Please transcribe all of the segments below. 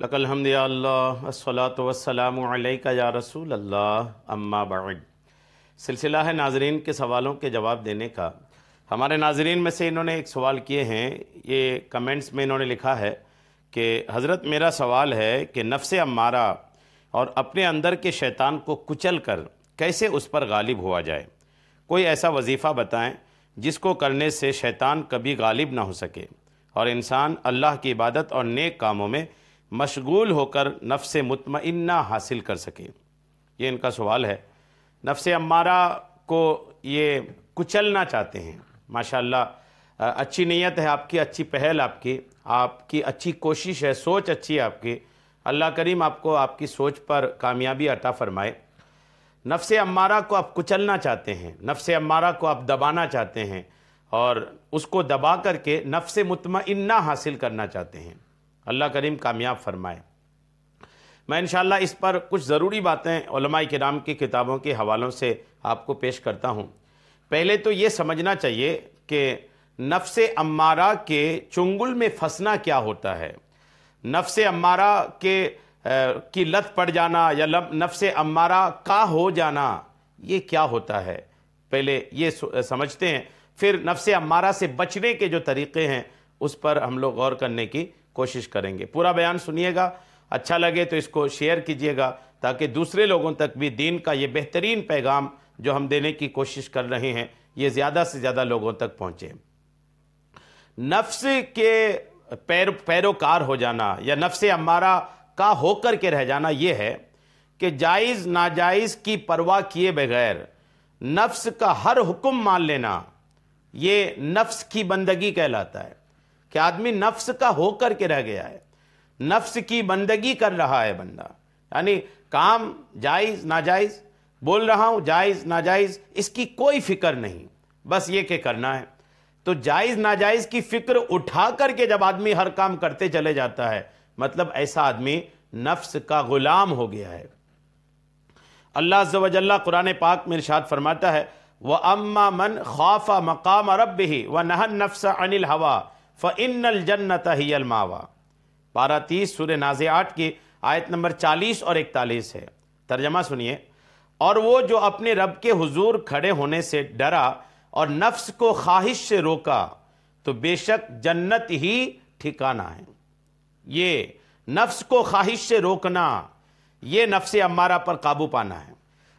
لک الحمد یا اللہ الصلاۃ والسلام علیک یا رسول اللہ اما بعد۔ سلسلہ ہے ناظرین کے سوالوں کے جواب دینے کا۔ ہمارے ناظرین میں سے انہوں نے ایک سوال کیے ہیں، یہ کمنٹس میں انہوں نے لکھا ہے کہ حضرت میرا سوال ہے کہ نفس امارہ اور اپنے اندر کے شیطان کو کچل کر کیسے اس پر غالب ہوا جائے، کوئی ایسا وظیفہ بتائیں جس کو کرنے سے شیطان کبھی غالب نہ ہو سکے اور انسان اللہ کی عبادت اور نیک کاموں میں مشغول ہو کر نفس مطمئنہ حاصل کر سکے۔ یہ ان کا سوال ہے۔ نفس امارہ کو یہ کچلنا چاہتے ہیں۔ ماشاءاللہ اچھی نیت ہے آپ کی، اچھی پہل آپ کی اچھی کوشش ہے، سوچ اچھی ہے آپ کی۔ اللہ کریم آپ کو آپ کی سوچ پر کامیابی عطا فرمائے۔ نفس امارہ کو آپ کچلنا چاہتے ہیں، نفس امارہ کو آپ دبانا چاہتے ہیں اور اس کو دبا کر کے نفس مطمئنہ حاصل کرنا چاہتے ہیں۔ اللہ کریم کامیاب فرمائے۔ میں انشاءاللہ اس پر کچھ ضروری باتیں علماء کرام کی کتابوں کے حوالوں سے آپ کو پیش کرتا ہوں۔ پہلے تو یہ سمجھنا چاہیے کہ نفس امارہ کے چنگل میں پھنسنا کیا ہوتا ہے، نفس امارہ کی لت پڑ جانا یا نفس امارہ کا ہو جانا، یہ کیا ہوتا ہے، پہلے یہ سمجھتے ہیں، پھر نفس امارہ سے بچنے کے جو طریقے ہیں اس پر ہم لوگ غور کرنے کی کوشش کریں گے۔ پورا بیان سنیے گا، اچھا لگے تو اس کو شیئر کیجئے گا تاکہ دوسرے لوگوں تک بھی دین کا یہ بہترین پیغام جو ہم دینے کی کوشش کر رہے ہیں یہ زیادہ سے زیادہ لوگوں تک پہنچے۔ نفس کے پیروکار ہو جانا یا نفس امارہ کا ہو کر کے رہ جانا یہ ہے کہ جائز ناجائز کی پرواہ کیے بغیر نفس کا ہر حکم مان لینا، یہ نفس کی بندگی کہلاتا ہے کہ آدمی نفس کا ہو کر کے رہ گیا ہے، نفس کی بندگی کر رہا ہے بندہ، یعنی کام جائز ناجائز بول رہا ہوں، جائز ناجائز اس کی کوئی فکر نہیں، بس یہ کہ کرنا ہے۔ تو جائز ناجائز کی فکر اٹھا کر کے جب آدمی ہر کام کرتے چلے جاتا ہے، مطلب ایسا آدمی نفس کا غلام ہو گیا ہے۔ اللہ عز و جل قرآن پاک میں ارشاد فرماتا ہے وَأَمَّا مَنْ خَافَ مَقَامَ رَبِّهِ وَنَهَى النَّفْسَ عَنِ الْهَوَىٰ فَإِنَّ الْجَنَّةَ هِيَ الْمَأْوَىٰ۔ پارہ 30 سورہ نازعات کی آیت نمبر 40 اور 41 ہے۔ ترجمہ سنیے، اور وہ جو اپنے رب کے حضور کھڑے ہونے سے ڈرا اور نفس کو خواہش سے روکا تو بے شک جنت ہی ٹھکانہ ہے۔ یہ نفس کو خواہش سے روکنا، یہ نفس امارہ پر قابو پانا ہے۔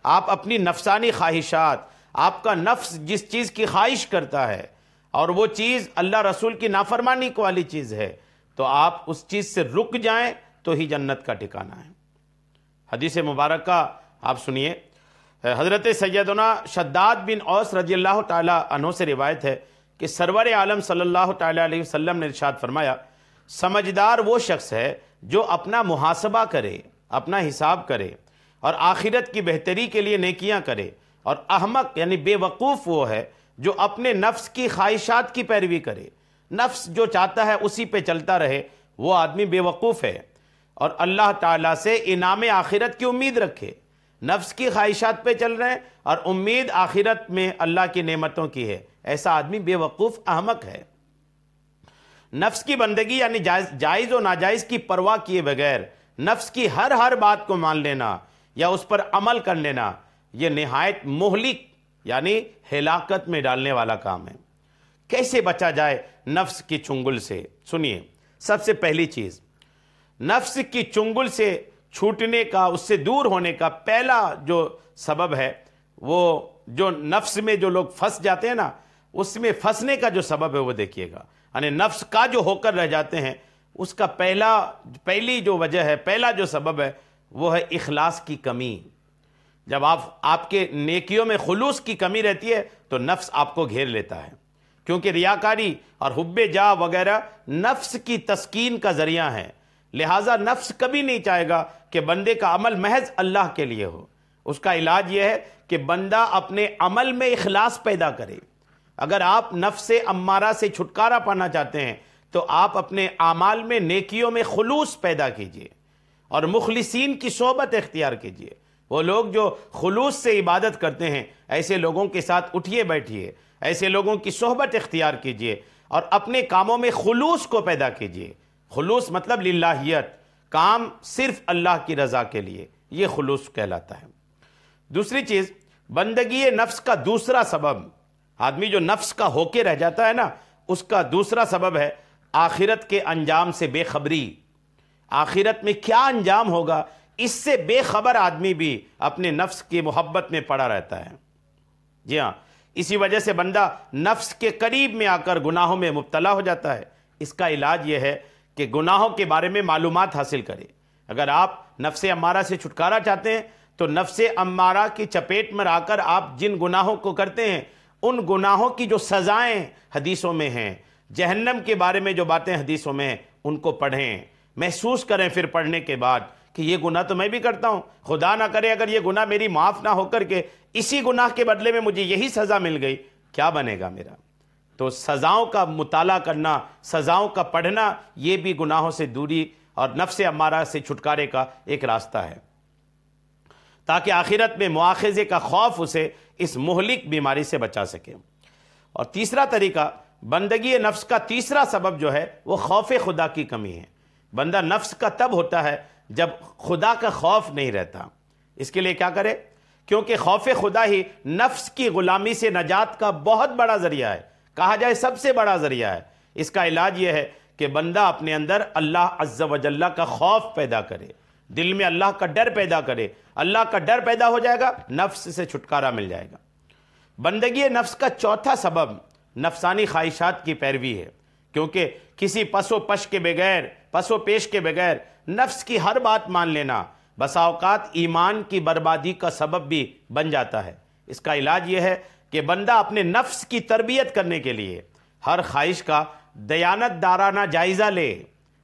آپ اپنی نفسانی خواہشات، آپ کا نفس جس چیز کی خواہش کرتا ہے اور وہ چیز اللہ رسول کی نافرمانی والی چیز ہے تو آپ اس چیز سے رک جائیں تو ہی جنت کا ٹھکانہ ہے۔ حدیث مبارکہ آپ سنیے، حضرت سیدنا شداد بن اوس رضی اللہ تعالی عنہ سے روایت ہے کہ سرور عالم صلی اللہ تعالی علیہ وسلم نے ارشاد فرمایا سمجھدار وہ شخص ہے جو اپنا محاسبہ کرے، اپنا حساب کرے اور آخرت کی بہتری کے لیے نیکیاں کرے، اور احمق یعنی بے وقوف وہ ہے جو اپنے نفس کی خواہشات کی پیروی کرے، نفس جو چاہتا ہے اسی پہ چلتا رہے، وہ آدمی بے وقوف ہے اور اللہ تعالیٰ سے انعام آخرت کی امید رکھے۔ نفس کی خواہشات پہ چل رہے ہیں اور امید آخرت میں اللہ کی نعمتوں کی ہے، ایسا آدمی بے وقوف احمق ہے۔ نفس کی بندگی یعنی جائز و ناجائز کی پرواہ کیے بغیر نفس کی ہر بات کو مان لینا یا اس پر عمل کر لینا، یہ نہایت مہلک یعنی ہلاکت میں ڈالنے والا کام ہے۔ کیسے بچا جائے نفس کی چنگل سے؟ سنیے، سب سے پہلی چیز نفس کی چنگل سے چھوٹنے کا، اس سے دور ہونے کا پہلا جو سبب ہے، وہ جو نفس میں جو لوگ پھنس جاتے ہیں نا، اس میں پھنسنے کا جو سبب ہے وہ دیکھیے گا، یعنی نفس کا جو ہو کر رہ جاتے ہیں اس کا پہلی جو وجہ ہے، پہلا جو سبب ہے وہ ہے اخلاص کی کمی۔ جب آپ کے نیکیوں میں خلوص کی کمی رہتی ہے تو نفس آپ کو گھیر لیتا ہے، کیونکہ ریاکاری اور حب جاہ وغیرہ نفس کی تسکین کا ذریعہ ہے، لہٰذا نفس کبھی نہیں چاہے گا کہ بندے کا عمل محض اللہ کے لیے ہو۔ اس کا علاج یہ ہے کہ بندہ اپنے عمل میں اخلاص پیدا کرے۔ اگر آپ نفس امارہ سے چھٹکارا پانا چاہتے ہیں تو آپ اپنے اعمال میں نیکیوں میں خلوص پیدا کیجئے اور مخلصین کی صحبت اختیار کیجئے۔ وہ لوگ جو خلوص سے عبادت کرتے ہیں، ایسے لوگوں کے ساتھ اٹھیے بیٹھیے، ایسے لوگوں کی صحبت اختیار کیجئے اور اپنے کاموں میں خلوص کو پیدا کیجئے۔ خلوص مطلب للہیت، کام صرف اللہ کی رضا کے لیے، یہ خلوص کہلاتا ہے۔ دوسری چیز، بندگی نفس کا دوسرا سبب، آدمی جو نفس کا ہو کے رہ جاتا ہے نا، اس کا دوسرا سبب ہے آخرت کے انجام سے بے خبری۔ آخرت میں کیا انجام ہوگا، اس سے بے خبر آدمی بھی اپنے نفس کی محبت میں پڑا رہتا ہے۔ جی ہاں، اسی وجہ سے بندہ نفس کے قریب میں آ کر گناہوں میں مبتلا ہو جاتا ہے۔ اس کا علاج یہ ہے کہ گناہوں کے بارے میں معلومات حاصل کریں۔ اگر آپ نفس امارہ سے چھٹکارا چاہتے ہیں تو نفس امارہ کی چپیٹ میں آ کر آپ جن گناہوں کو کرتے ہیں، ان گناہوں کی جو سزائیں حدیثوں میں ہیں، جہنم کے بارے میں جو باتیں حدیثوں میں ہیں، ان کو پڑھیں، محسوس کریں پھر پڑھنے کے بعد کہ یہ گناہ تو میں بھی کرتا ہوں، خدا نہ کرے اگر یہ گناہ میری معاف نہ ہو کر کے اسی گناہ کے بدلے میں مجھے یہی سزا مل گئی، کیا بنے گا میرا؟ تو سزاؤں کا مطالعہ کرنا، سزاؤں کا پڑھنا، یہ بھی گناہوں سے دوری اور نفس امارہ سے چھٹکارے کا ایک راستہ ہے، تاکہ آخرت میں مواخذے کا خوف اسے اس مہلک بیماری سے بچا سکے۔ اور تیسرا طریقہ، بندگی نفس کا تیسرا سبب جو ہے وہ خوف خدا کی کمی ہے۔ بندہ نفس کا تب ہوتا ہے جب خدا کا خوف نہیں رہتا۔ اس کے لیے کیا کرے؟ کیونکہ خوف خدا ہی نفس کی غلامی سے نجات کا بہت بڑا ذریعہ ہے، کہا جائے سب سے بڑا ذریعہ ہے۔ اس کا علاج یہ ہے کہ بندہ اپنے اندر اللہ عز و جل کا خوف پیدا کرے، دل میں اللہ کا ڈر پیدا کرے۔ اللہ کا ڈر پیدا ہو جائے گا، نفس سے چھٹکارا مل جائے گا۔ بندگی نفس کا چوتھا سبب نفسانی خواہشات کی پیروی ہے، کیونکہ کسی پس و پیش کے بغیر نفس کی ہر بات مان لینا بسا اوقات ایمان کی بربادی کا سبب بھی بن جاتا ہے۔ اس کا علاج یہ ہے کہ بندہ اپنے نفس کی تربیت کرنے کے لیے ہر خواہش کا دیانت دارانہ جائزہ لے۔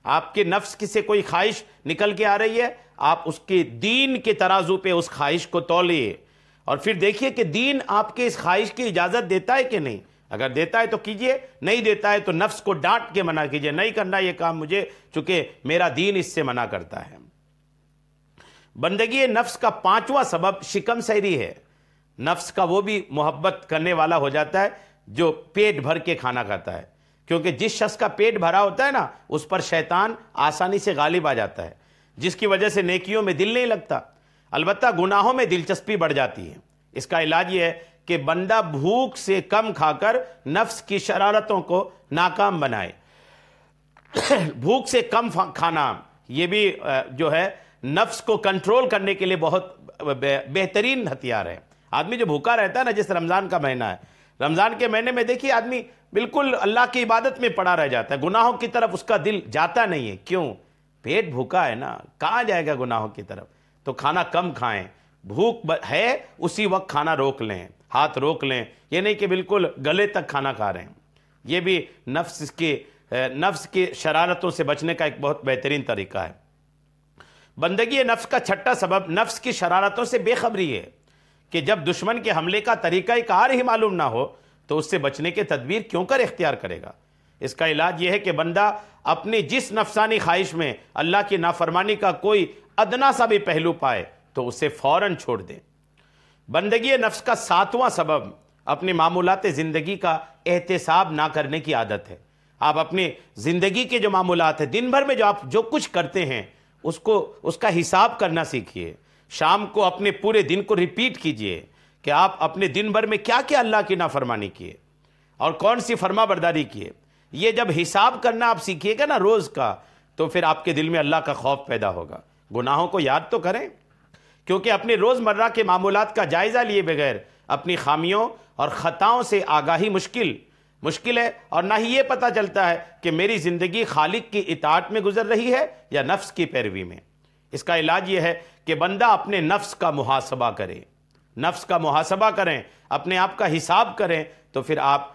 آپ کے نفس کی سے کوئی خواہش نکل کے آ رہی ہے، آپ اس کے دین کے ترازو پہ اس خواہش کو تولیے، اور پھر دیکھیے کہ دین آپ کے اس خواہش کی اجازت دیتا ہے کہ نہیں۔ اگر دیتا ہے تو کیجئے، نہیں دیتا ہے تو نفس کو ڈانٹ کے منع کیجئے، نہیں کرنا یہ کام مجھے، چونکہ میرا دین اس سے منع کرتا ہے۔ بندگی نفس کا پانچواں سبب شکم سیری ہے۔ نفس کا وہ بھی محبت کرنے والا ہو جاتا ہے جو پیٹ بھر کے کھانا کھاتا ہے، کیونکہ جس شخص کا پیٹ بھرا ہوتا ہے نا، اس پر شیطان آسانی سے غالب آ جاتا ہے، جس کی وجہ سے نیکیوں میں دل نہیں لگتا، البتہ گناہوں میں دلچسپی بڑھ جاتی ہے۔ اس کا علاج یہ ہے کہ بندہ بھوک سے کم کھا کر نفس کی شرارتوں کو ناکام بنائے۔ بھوک سے کم کھانا یہ بھی جو ہے نفس کو کنٹرول کرنے کے لیے بہت بہترین ہتھیار ہے۔ آدمی جو بھوکا رہتا ہے نا، جس رمضان کا مہینہ ہے، رمضان کے مہینے میں دیکھیے آدمی بالکل اللہ کی عبادت میں پڑا رہ جاتا ہے، گناہوں کی طرف اس کا دل جاتا نہیں ہے۔ کیوں؟ پیٹ بھوکا ہے نا، کہاں جائے گا گناہوں کی طرف؟ تو کھانا کم کھائیں، بھوک ہے اسی وقت کھانا روک لیں، ہاتھ روک لیں، یہ نہیں کہ بالکل گلے تک کھانا کھا رہے ہیں۔ یہ بھی نفس کی شرارتوں سے بچنے کا ایک بہت بہترین طریقہ ہے۔ بندگی نفس کا چھٹا سبب نفس کی شرارتوں سے بے خبری ہے، کہ جب دشمن کے حملے کا طریقہ کار ہی معلوم نہ ہو تو اس سے بچنے کے تدبیر کیوں کر اختیار کرے گا؟ اس کا علاج یہ ہے کہ بندہ اپنی جس نفسانی خواہش میں اللہ کی نافرمانی کا کوئی ادنا سا بھی پہلو پائے تو اسے فوراً چھوڑ دے۔ بندگی نفس کا ساتواں سبب اپنے معمولات زندگی کا احتساب نہ کرنے کی عادت ہے۔ آپ اپنی زندگی کے جو معمولات ہیں، دن بھر میں جو آپ جو کچھ کرتے ہیں، اس کا حساب کرنا سیکھیے۔ شام کو اپنے پورے دن کو ریپیٹ کیجئے کہ آپ اپنے دن بھر میں کیا کیا اللہ کی نافرمانی کیے اور کون سی فرما برداری کیے۔ یہ جب حساب کرنا آپ سیکھیے گا نا روز کا، تو پھر آپ کے دل میں اللہ کا خوف پیدا ہوگا۔ گناہوں کو یاد تو کریں، کیونکہ اپنے روزمرہ کے معمولات کا جائزہ لیے بغیر اپنی خامیوں اور خطاؤں سے آگاہی مشکل ہے، اور نہ ہی یہ پتہ چلتا ہے کہ میری زندگی خالق کی اطاعت میں گزر رہی ہے یا نفس کی پیروی میں۔ اس کا علاج یہ ہے کہ بندہ اپنے نفس کا محاسبہ کرے، نفس کا محاسبہ کریں، اپنے آپ کا حساب کریں، تو پھر آپ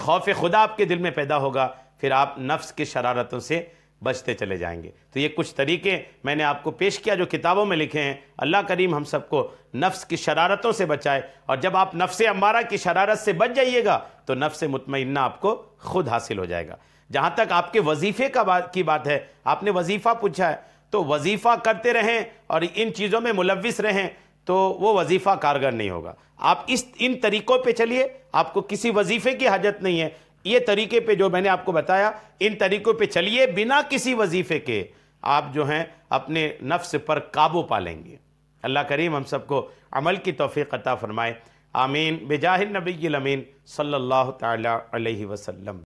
خوف خدا آپ کے دل میں پیدا ہوگا، پھر آپ نفس کی شرارتوں سے بچتے چلے جائیں گے۔ تو یہ کچھ طریقے میں نے آپ کو پیش کیا جو کتابوں میں لکھے ہیں۔ اللہ کریم ہم سب کو نفس کی شرارتوں سے بچائے، اور جب آپ نفس امارہ کی شرارت سے بچ جائیے گا تو نفس مطمئنہ آپ کو خود حاصل ہو جائے گا۔ جہاں تک آپ کے وظیفے کی بات ہے، آپ نے وظیفہ پوچھا ہے، تو وظیفہ کرتے رہیں اور ان چیزوں میں ملوث رہیں تو وہ وظیفہ کارگر نہیں ہوگا۔ آپ ان طریقوں پہ چلیے، آپ کو کسی وظیفے کی حاجت نہیں ہے۔ یہ طریقے پہ جو میں نے آپ کو بتایا، ان طریقوں پہ چلیے بنا کسی وظیفے کے، آپ جو ہیں اپنے نفس پر قابو پا لیں گے۔ اللہ کریم ہم سب کو عمل کی توفیق عطا فرمائے، آمین بجاہ النبی الامین صلی اللہ تعالی علیہ وسلم۔